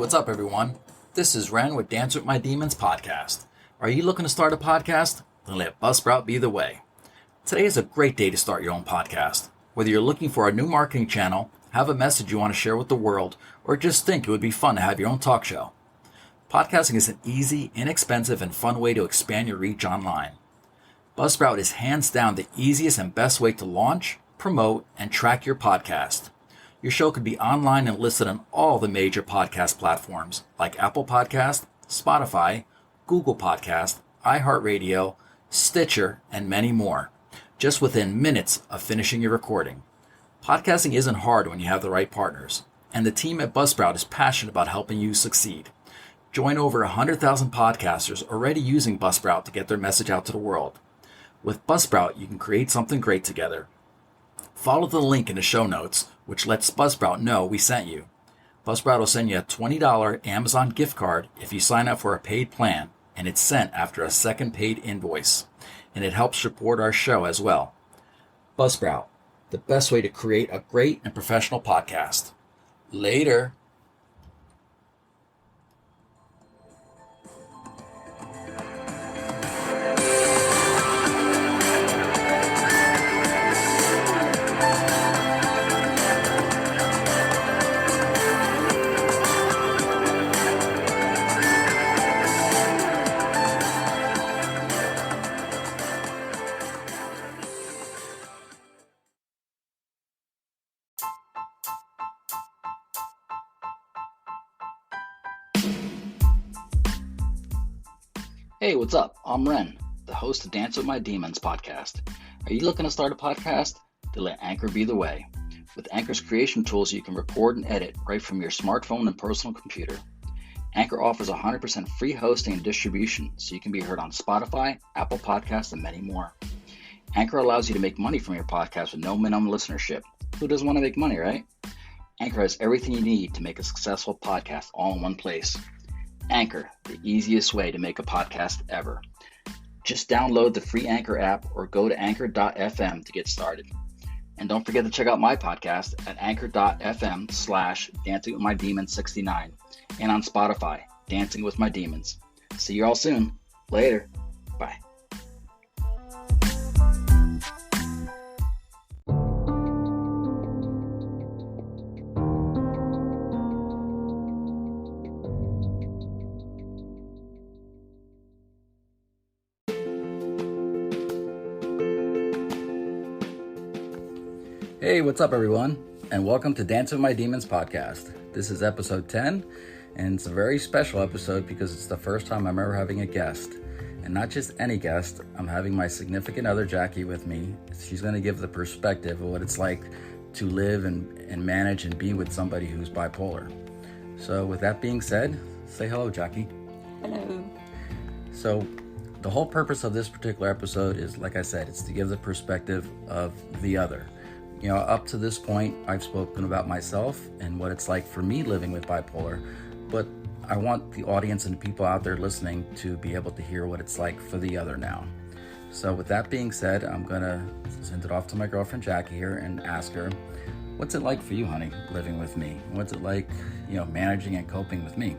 what's up, everyone? This is Ren with Dance with My Demons podcast. Are you looking to start a podcast? Then let Buzzsprout be the way. Today is a great day to start your own podcast. Whether you're looking for a new marketing channel, have a message you want to share with the world, or just think it would be fun to have your own talk show. Podcasting is an easy, inexpensive, and fun way to expand your reach online. Buzzsprout is hands down the easiest and best way to launch, promote, and track your podcast. Your show could be online and listed on all the major podcast platforms like Apple Podcast, Spotify, Google Podcast, iHeartRadio, Stitcher, and many more, just within minutes of finishing your recording. Podcasting isn't hard when you have the right partners, and the team at Buzzsprout is passionate about helping you succeed. Join over 100,000 podcasters already using Buzzsprout to get their message out to the world. With Buzzsprout, you can create something great together. Follow the link in the show notes, which lets Buzzsprout know we sent you. Buzzsprout will send you a $20 Amazon gift card if you sign up for a paid plan, and it's sent after a second paid invoice. And it helps support our show as well. Buzzsprout, the best way to create a great and professional podcast. Later. Hey, what's up? I'm Ren, the host of Dance with My Demons podcast. Are you looking to start a podcast? Then let Anchor be the way. With Anchor's creation tools, you can record and edit right from your smartphone and personal computer. Anchor offers 100% free hosting and distribution, so you can be heard on Spotify, Apple Podcasts, and many more. Anchor allows you to make money from your podcast with no minimum listenership. Who doesn't want to make money, right? Anchor has everything you need to make a successful podcast all in one place. Anchor, the easiest way to make a podcast ever. Just download the free Anchor app or go to anchor.fm to get started. And don't forget to check out my podcast at anchor.fm/dancingwithmydemons69 and on Spotify, Dancing with My Demons. See you all soon. Later. Bye. Hey, what's up, everyone? And welcome to Dance with My Demons podcast. This is episode 10, and it's a very special episode because it's the first time I'm ever having a guest. And not just any guest, I'm having my significant other, Jackie, with me. She's going to give the perspective of what it's like to live and manage and be with somebody who's bipolar. So with that being said, say hello, Jackie. Hello. So the whole purpose of this particular episode is, like I said, it's to give the perspective of the other. You know, up to this point, I've spoken about myself and what it's like for me living with bipolar, but I want the audience and the people out there listening to be able to hear what it's like for the other now. So with that being said, I'm going to send it off to my girlfriend Jackie here and ask her, what's it like for you, honey, living with me? What's it like, managing and coping with me?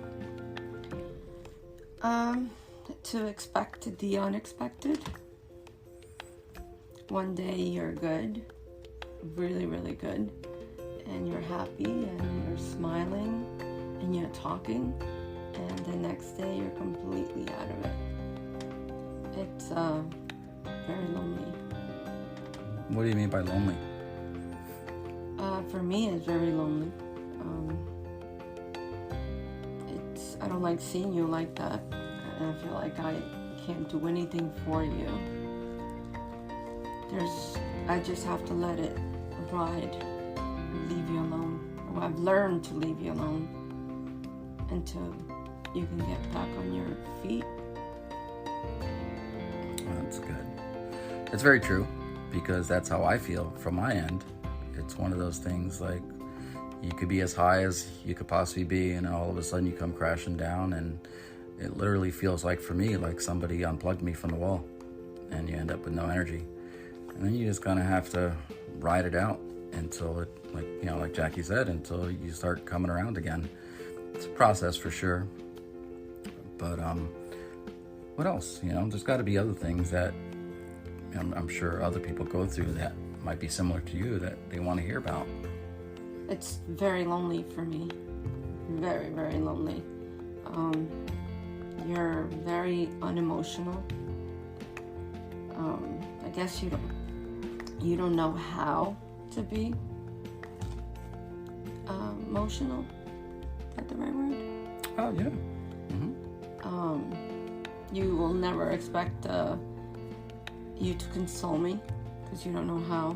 To expect the unexpected. One day you're good. Really, really good, and you're happy and you're smiling and you're talking, and the next day you're completely out of it. It's very lonely. What do you mean by lonely? For me, it's very lonely. I don't like seeing you like that, and I feel like I can't do anything for you. I just have to let it ride, leave you alone. Well, I've learned to leave you alone until you can get back on your feet. Well, that's good. It's very true, because that's how I feel from my end. It's one of those things like you could be as high as you could possibly be, and all of a sudden you come crashing down, and it literally feels like, for me, like somebody unplugged me from the wall, and you end up with no energy. And then you just kind of have to ride it out until it, like Jackie said, until you start coming around again. it's a process for sure. But what else? There's got to be other things that I'm sure other people go through that might be similar to you that they want to hear about. It's very lonely for me. Very, very lonely. You're very unemotional. I guess you don't know how to be emotional. Is that the right word? Oh, yeah. You will never expect you to console me because you don't know how.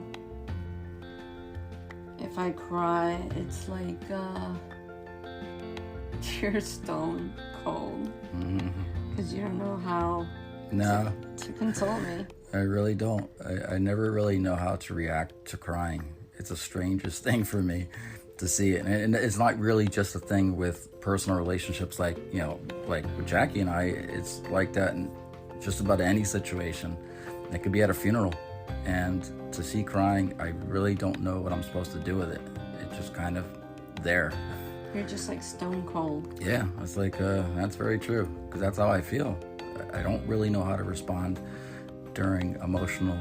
If I cry, it's like you're stone cold because you don't know how to console me. I really don't. I never really know how to react to crying. It's the strangest thing for me to see it. And it's not really just a thing with personal relationships like with Jackie and I. It's like that in just about any situation. It could be at a funeral. And to see crying, I really don't know what I'm supposed to do with it. It's just kind of there. You're just like stone cold. Yeah, it's like, that's very true. Because that's how I feel. I don't really know how to respond during emotional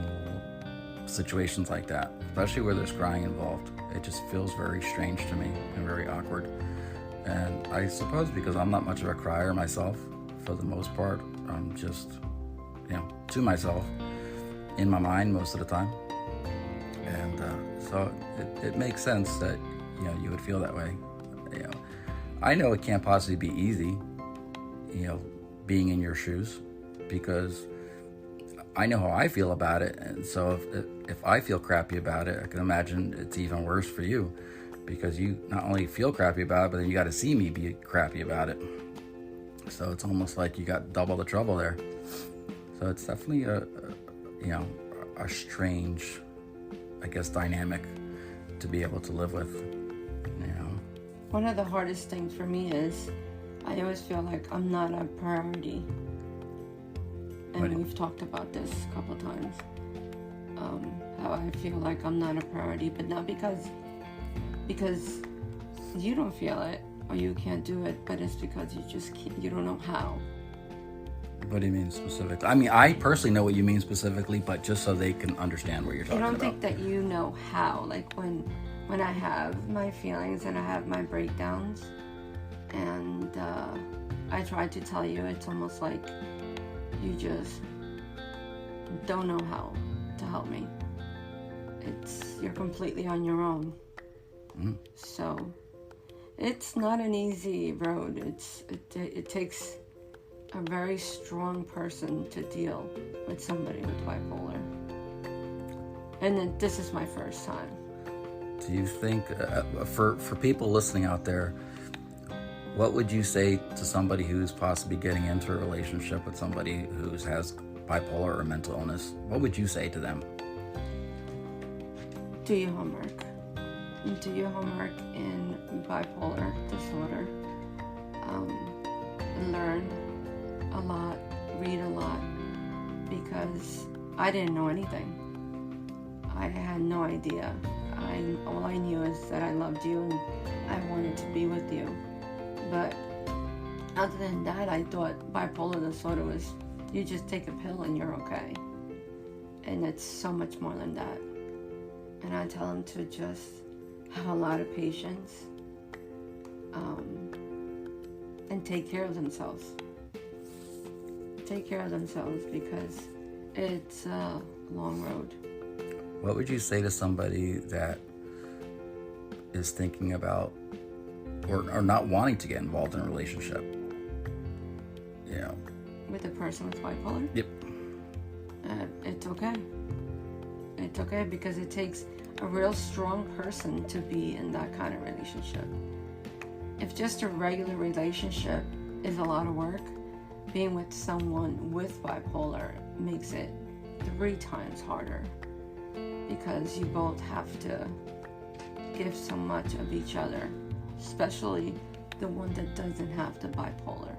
situations like that, especially where there's crying involved. It just feels very strange to me and very awkward. And I suppose because I'm not much of a crier myself, for the most part, I'm just, to myself, in my mind most of the time. And so it makes sense that, you would feel that way. I know it can't possibly be easy, being in your shoes, because I know how I feel about it, and so if I feel crappy about it, I can imagine it's even worse for you, because you not only feel crappy about it, but then you got to see me be crappy about it. So it's almost like you got double the trouble there. So it's definitely a strange, I guess, dynamic to be able to live with. One of the hardest things for me is I always feel like I'm not a priority. And we've talked about this a couple of times. How I feel like I'm not a priority, but not because you don't feel it or you can't do it, but it's because you don't know how. What do you mean specifically? I mean, I personally know what you mean specifically, but just so they can understand what you're talking about. I don't think that you know how. Like when I have my feelings and I have my breakdowns, and I try to tell you, it's almost like you just don't know how to help me. You're completely on your own. So it's not an easy road. It takes a very strong person to deal with somebody with bipolar. And then this is my first time. Do you think, for people listening out there, what would you say to somebody who's possibly getting into a relationship with somebody who has bipolar or mental illness? What would you say to them? Do your homework. Do your homework in bipolar disorder. Learn a lot, read a lot, because I didn't know anything. I had no idea. All I knew is that I loved you and I wanted to be with you. But other than that, I thought bipolar disorder was you just take a pill and you're okay. And it's so much more than that. And I tell them to just have a lot of patience and take care of themselves. Take care of themselves because it's a long road. What would you say to somebody that is thinking about or not wanting to get involved in a relationship? With a person with bipolar? Yep. It's okay. It's okay because it takes a real strong person to be in that kind of relationship. If just a regular relationship is a lot of work, being with someone with bipolar makes it 3 times harder because you both have to give so much of each other, especially the one that doesn't have the bipolar.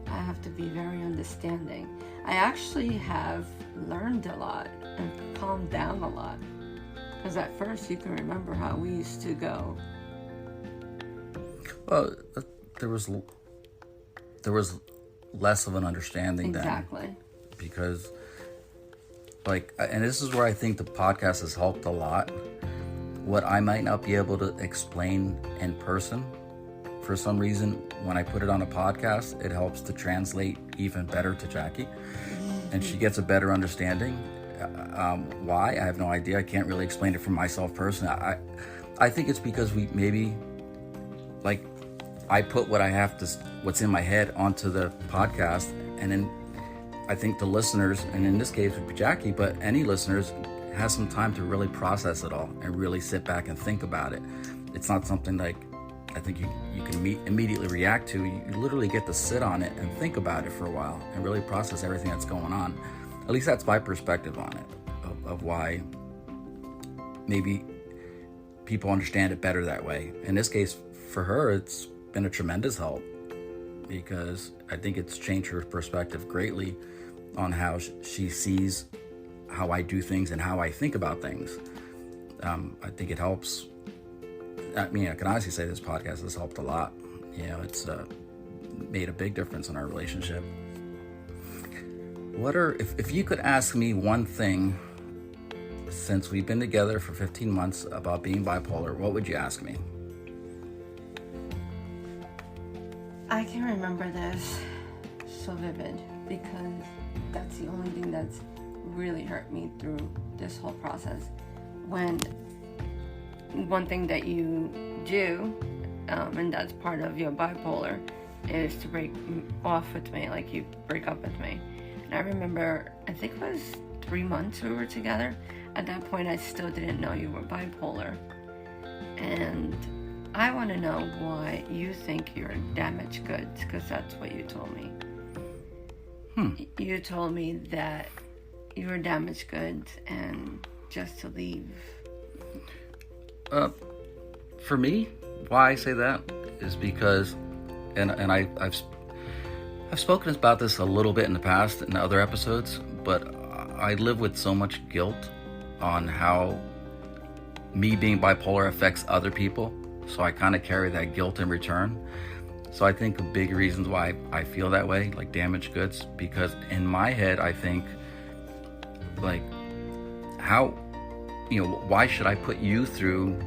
I have to be very understanding. I actually have learned a lot and calmed down a lot. Because at first you can remember how we used to go. Well, there was less of an understanding Exactly. then. Because, and this is where I think the podcast has helped a lot. What I might not be able to explain in person, for some reason, when I put it on a podcast, it helps to translate even better to Jackie. And she gets a better understanding. Why? I have no idea. I can't really explain it for myself personally. I think it's because I put what's in my head onto the podcast, and then I think the listeners, and in this case it would be Jackie, but any listeners, has some time to really process it all and really sit back and think about it. It's not something like I think you can immediately react to. You literally get to sit on it and think about it for a while and really process everything that's going on. At least that's my perspective on it, of why maybe people understand it better that way. In this case, for her, it's been a tremendous help, because I think it's changed her perspective greatly on how she sees how I do things and how I think about things. I think it helps. I mean, I can honestly say this podcast has helped a lot. It's made a big difference in our relationship. If you could ask me one thing since we've been together for 15 months about being bipolar, what would you ask me? I can remember this so vivid, because that's the only thing that's really hurt me through this whole process. When one thing that you do, and that's part of your bipolar, is to break off with me, like you break up with me. And I remember, I think it was 3 months we were together. At that point, I still didn't know you were bipolar. And I want to know why you think you're damaged goods, because that's what you told me. You told me that you were damaged goods and just to leave. For me, why I say that is because, and I've spoken about this a little bit in the past in other episodes, but I live with so much guilt on how me being bipolar affects other people. So I kind of carry that guilt in return. So I think the big reasons why I feel that way, like damaged goods, because in my head, I think, why should I put you through,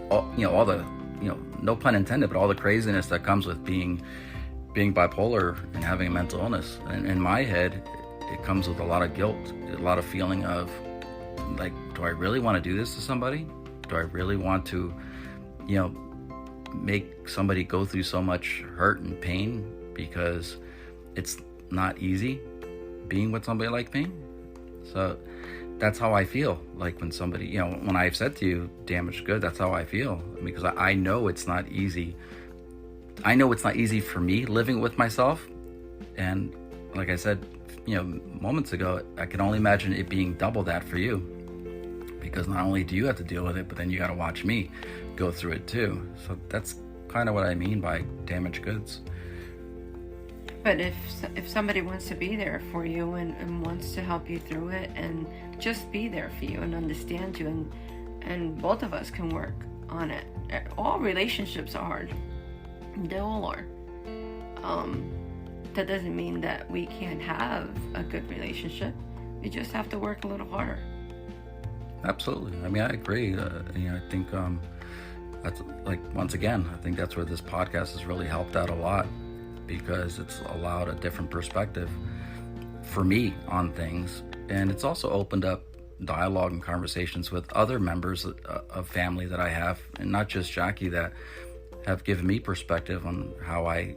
all the, no pun intended, but all the craziness that comes with being bipolar and having a mental illness. And in my head, it comes with a lot of guilt, a lot of feeling of, do I really want to do this to somebody? Do I really want to, make somebody go through so much hurt and pain? Because it's not easy being with somebody like me. So that's how I feel. Like when somebody, when I've said to you, damaged good, that's how I feel. Because I know it's not easy. I know it's not easy for me living with myself. And like I said, moments ago, I can only imagine it being double that for you. Because not only do you have to deal with it, but then you got to watch me go through it too. So that's kind of what I mean by damaged goods. But if somebody wants to be there for you and wants to help you through it and just be there for you and understand you, and both of us can work on it. All relationships are hard. They all are. That doesn't mean that we can't have a good relationship. We just have to work a little harder. Absolutely. I mean, I agree. I think that's once again, I think that's where this podcast has really helped out a lot, because it's allowed a different perspective for me on things. And it's also opened up dialogue and conversations with other members of family that I have, and not just Jackie, that have given me perspective on how I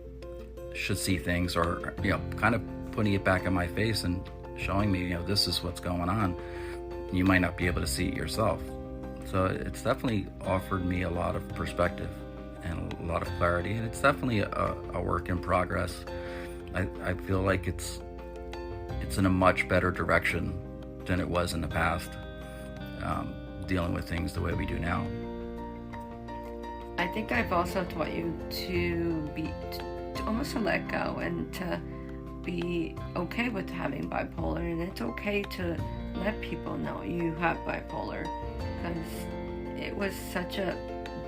should see things, or, kind of putting it back in my face and showing me, this is what's going on. You might not be able to see it yourself. So it's definitely offered me a lot of perspective and a lot of clarity, and it's definitely a work in progress. I feel like it's in a much better direction than it was in the past, dealing with things the way we do now. I think I've also taught you to almost to let go and to be okay with having bipolar, and it's okay to let people know you have bipolar, because it was such a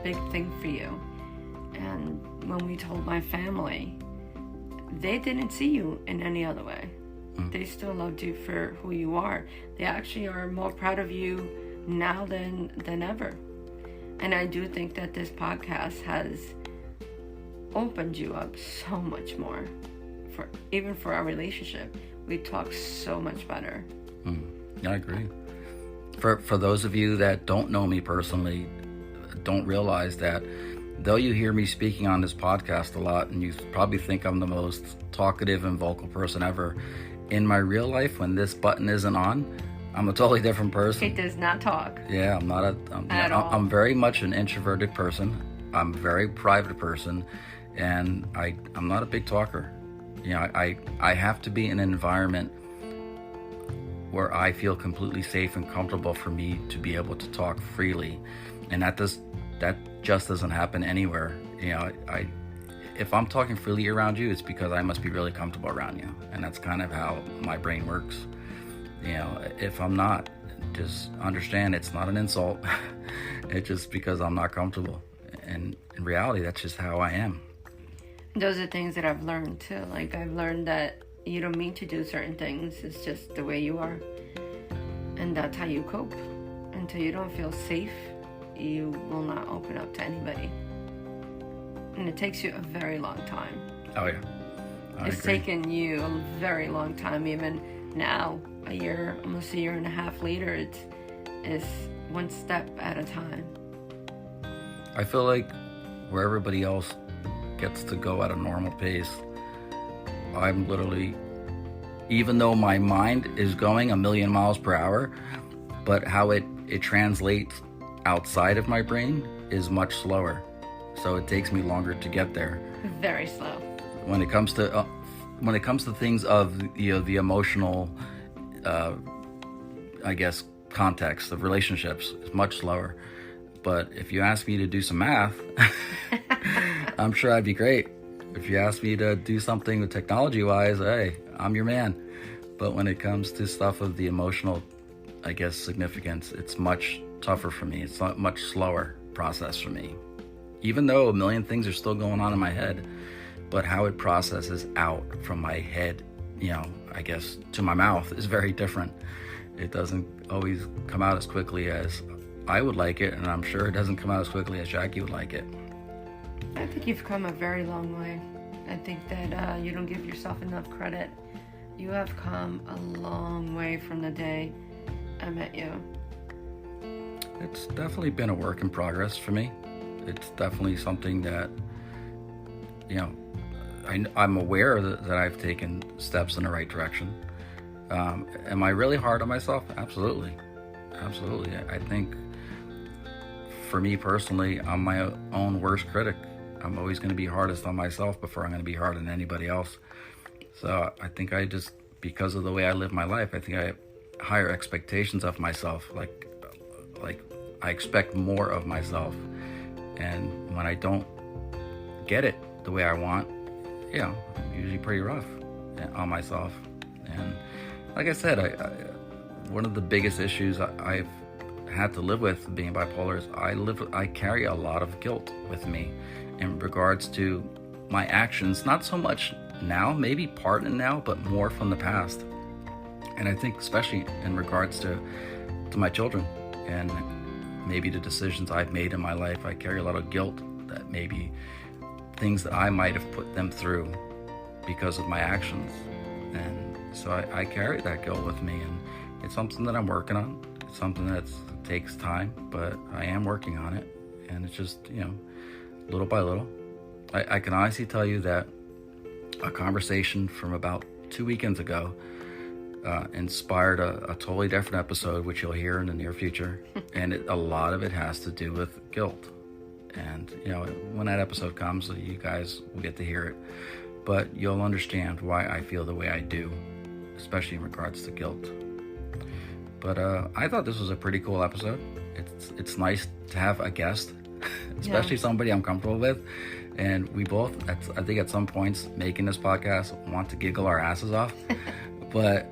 big thing for you. And when we told my family, they didn't see you in any other way. They still loved you for who you are. They actually are more proud of you now than ever. And I do think that this podcast has opened you up so much more. Even for our relationship, we talk so much better. I agree. For those of you that don't know me personally, don't realize that though you hear me speaking on this podcast a lot, and you probably think I'm the most talkative and vocal person ever, in my real life, when this button isn't on, I'm a totally different person. He does not talk. Yeah, I'm very much an introverted person. I'm a very private person, and I'm not a big talker. You know, I have to be in an environment where I feel completely safe and comfortable for me to be able to talk freely, and that just doesn't happen anywhere. You know, if I'm talking freely around you, it's because I must be really comfortable around you, and that's kind of how my brain works. You know, if I'm not, just understand it's not an insult. It's just because I'm not comfortable, and in reality, that's just how I am. Those are things that I've learned too. Like, I've learned that you don't mean to do certain things. It's just the way you are, and that's how you cope. Until you don't feel safe, you will not open up to anybody. And it takes you a very long time. Oh yeah, it's taken you a very long time. Even now, almost a year and a half later, it's one step at a time. I feel like where everybody else gets to go at a normal pace, I'm literally, even though my mind is going a million miles per hour, but how it translates outside of my brain is much slower. So it takes me longer to get there. Very slow. When it comes to things of the emotional, I guess, context of relationships, it's much slower. But if you ask me to do some math, I'm sure I'd be great. If you ask me to do something with technology-wise, hey, I'm your man. But when it comes to stuff of the emotional, I guess, significance, it's much tougher for me. It's not much slower process for me. Even though a million things are still going on in my head, but how it processes out from my head, I guess, to my mouth is very different. It doesn't always come out as quickly as I would like it, and I'm sure it doesn't come out as quickly as Jackie would like it. I think you've come a very long way. I think that you don't give yourself enough credit. You have come a long way from the day I met you. It's definitely been a work in progress for me. It's definitely something that, I'm aware that I've taken steps in the right direction. Am I really hard on myself? Absolutely. Absolutely. I think for me personally, I'm my own worst critic. I'm always going to be hardest on myself before I'm going to be hard on anybody else. So I think because of the way I live my life, I think I have higher expectations of myself. Like I expect more of myself. And when I don't get it the way I want, I'm usually pretty rough on myself. And like I said, one of the biggest issues I've had to live with being bipolar is I carry a lot of guilt with me in regards to my actions. Not so much now, maybe part in now, but more from the past. And I think especially in regards to my children and maybe the decisions I've made in my life, I carry a lot of guilt that maybe things that I might have put them through because of my actions. And so I carry that guilt with me, and it's something that I'm working on. It's something that takes time, but I am working on it. And it's just, little by little. I can honestly tell you that a conversation from about 2 weekends ago inspired a totally different episode, which you'll hear in the near future. And a lot of it has to do with guilt. And, when that episode comes, you guys will get to hear it. But you'll understand why I feel the way I do, especially in regards to guilt. But I thought this was a pretty cool episode. It's nice to have a guest, especially somebody I'm comfortable with. And we both, I think at some points, making this podcast, want to giggle our asses off. But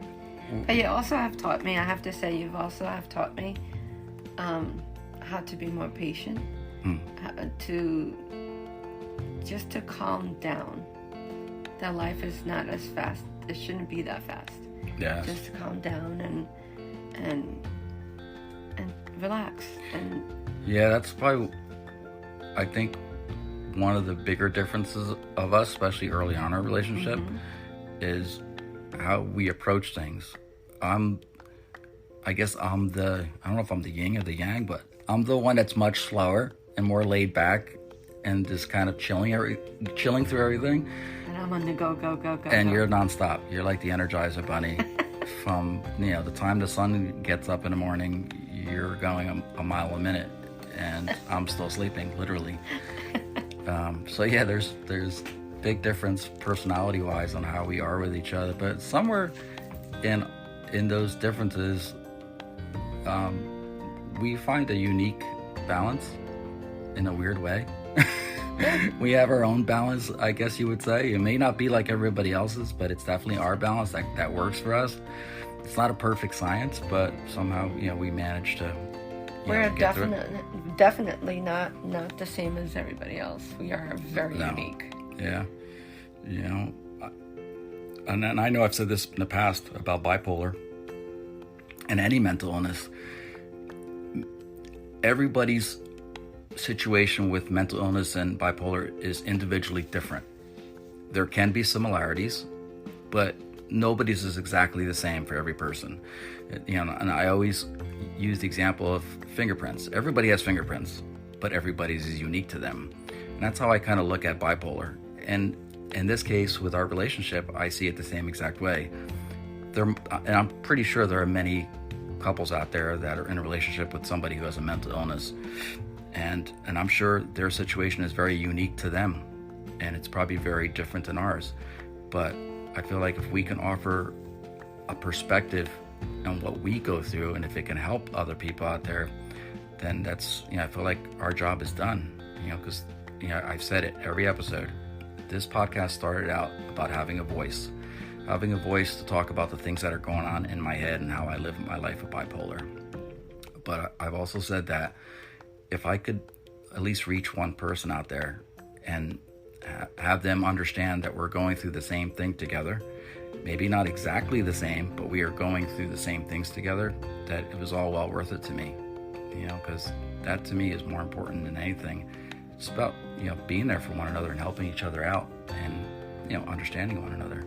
you also have taught me, I have to say, have taught me how to be more patient, how to just to calm down. That life is not as fast. It shouldn't be that fast. Yeah. Just to calm down and relax. And yeah, that's probably, I think, one of the bigger differences of us, especially early on in our relationship, is how we approach things. I don't know if I'm the yin or the yang, but I'm the one that's much slower and more laid back and just kind of chilling through everything. And I'm on the go. And you're nonstop. You're like the Energizer Bunny. From, the time the sun gets up in the morning, you're going a mile a minute, and I'm still sleeping, literally. So yeah, there's big difference personality-wise on how we are with each other, but somewhere in those differences, we find a unique balance in a weird way. We have our own balance, I guess you would say. It may not be like everybody else's, but it's definitely our balance that works for us. It's not a perfect science, but somehow, we manage to we're definitely not the same as everybody else. We are very unique. Yeah. And then I know I've said this in the past about bipolar and any mental illness. Everybody's situation with mental illness and bipolar is individually different. There can be similarities, but nobody's is exactly the same for every person. And I always use the example of fingerprints. Everybody has fingerprints, but everybody's is unique to them. And that's how I kind of look at bipolar. And in this case, with our relationship, I see it the same exact way. And I'm pretty sure there are many couples out there that are in a relationship with somebody who has a mental illness. And I'm sure their situation is very unique to them, and it's probably very different than ours. But I feel like if we can offer a perspective on what we go through, and if it can help other people out there, then that's, I feel like our job is done. Because, I've said it every episode. This podcast started out about having a voice to talk about the things that are going on in my head and how I live my life with bipolar. But I've also said that if I could at least reach one person out there and have them understand that we're going through the same thing together, maybe not exactly the same, but we are going through the same things together, that it was all well worth it to me, because that to me is more important than anything. It's about, being there for one another and helping each other out and, understanding one another.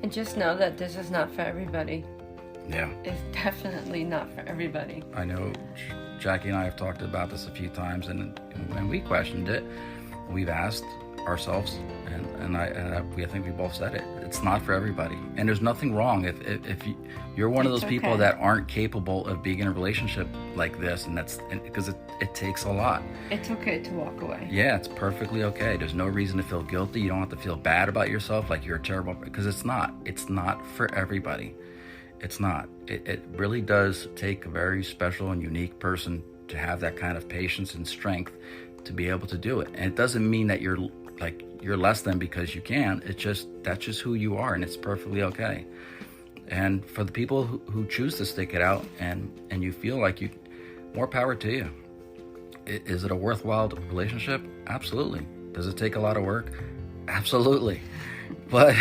And just know that this is not for everybody. Yeah. It's definitely not for everybody. I know Jackie and I have talked about this a few times, and when we questioned it, we've asked ourselves, and I think we both said it. It's not for everybody, and there's nothing wrong if you're one of those people that aren't capable of being in a relationship like this, and that's because it takes a lot. It's okay to walk away. Yeah, it's perfectly okay. There's no reason to feel guilty. You don't have to feel bad about yourself like you're a terrible, because it's not for everybody. It's not. It really does take a very special and unique person to have that kind of patience and strength to be able to do it. And it doesn't mean that you're less than because you can. That's just who you are, and it's perfectly okay. And for the people who choose to stick it out and you feel like more power to you. Is it a worthwhile relationship? Absolutely. Does it take a lot of work? Absolutely. But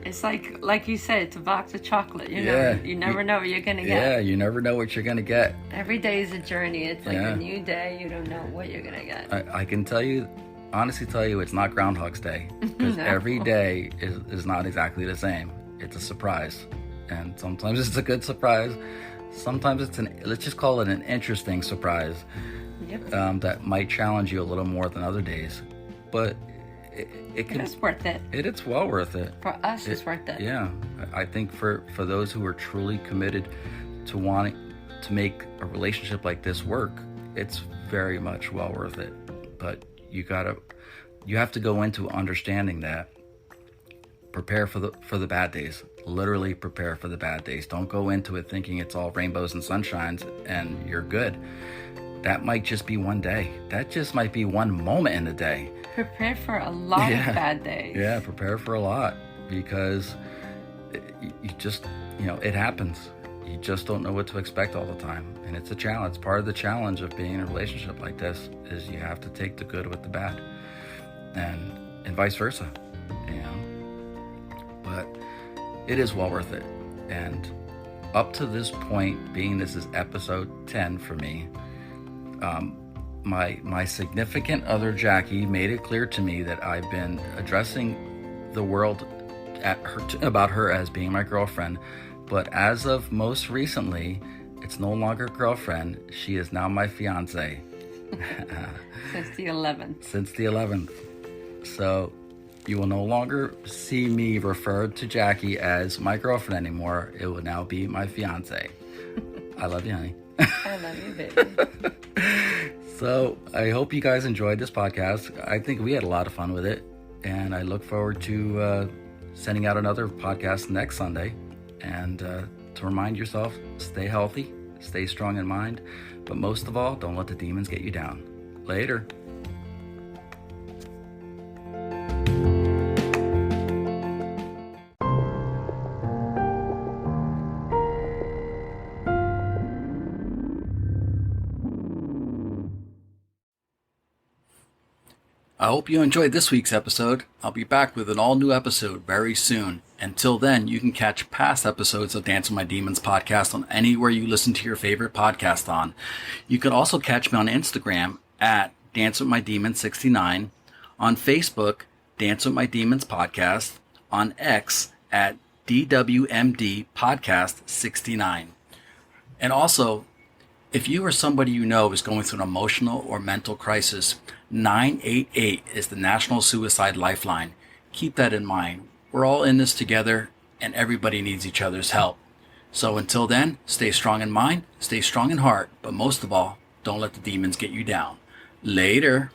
it's like you said, it's a box of chocolate. You never know what you're gonna get. Yeah, you never know what you're gonna get. Every day is a journey. It's like a new day. You don't know what you're gonna get. I can honestly tell you, it's not Groundhog's Day, because every day is not exactly the same. It's a surprise, and sometimes it's a good surprise. Sometimes let's just call it an interesting surprise. Yep. That might challenge you a little more than other days, but it's worth it. It's well worth it. For us, it's worth it. Yeah. I think for those who are truly committed to wanting to make a relationship like this work, it's very much well worth it. But you have to go into understanding that. Prepare for the bad days. Literally prepare for the bad days. Don't go into it thinking it's all rainbows and sunshines and you're good. That might just be one day. That just might be one moment in the day. Prepare for a lot of bad days. Yeah, prepare for a lot, because it happens. You just don't know what to expect all the time. And it's a challenge. Part of the challenge of being in a relationship like this is you have to take the good with the bad. and vice versa. But it is well worth it. And up to this point, being this is episode 10 for me, my significant other Jackie made it clear to me that I've been addressing the world about her as being my girlfriend, but as of most recently, it's no longer girlfriend. She is now my fiance. Since the 11th. Since the 11th. So you will no longer see me refer to Jackie as my girlfriend anymore. It will now be my fiance. I love you, honey. I love you, baby. So I hope you guys enjoyed this podcast. I think we had a lot of fun with it. And I look forward to sending out another podcast next Sunday. And to remind yourself, stay healthy, stay strong in mind. But most of all, don't let the demons get you down. Later. I hope you enjoyed this week's episode. I'll be back with an all-new episode very soon. Until then, you can catch past episodes of Dance with My Demons podcast on anywhere you listen to your favorite podcast on. You can also catch me on Instagram at Dance with My Demons 69, on Facebook, Dance with My Demons podcast, on X at DWMD podcast 69. And also, if you or somebody you know is going through an emotional or mental crisis, 988 is the National Suicide Lifeline. Keep that in mind. We're all in this together, and everybody needs each other's help. So until then, stay strong in mind, stay strong in heart, but most of all, don't let the demons get you down. Later.